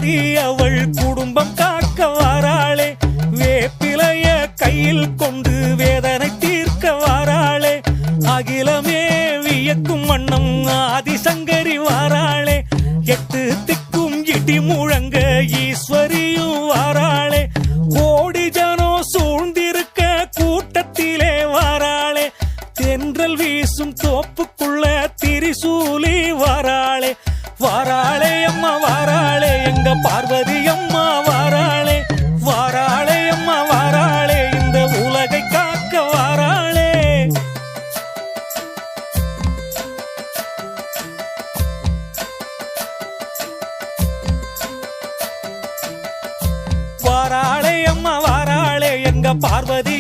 பார்வதி அவள் குடும்பம் காக்க வாராளே, வேப்பிலைய கையில் கொண்டு வேதனை தீர்க்க வாராளே, அகிலமே வியக்கும் வண்ணம் ஆதிசங்கரி வாராளே, எட்டு திக்கும் இடி முழங்க ஈஸ்வரியும் வாராளே, கோடி ஜனோ சூழ்ந்திருக்க கூட்டத்திலே வாராளே, தென்றல் வீசும் தோப்புக்குள்ள திரிசூலி வாராளே, வாராளே அம்மா வாராளே, எங்க பார்வதி அம்மா வாராளே, வாராளே அம்மா வாராளே, இந்த உலகை காக்க வாராளே. வாராளே அம்மா வாராளே, எங்க பார்வதி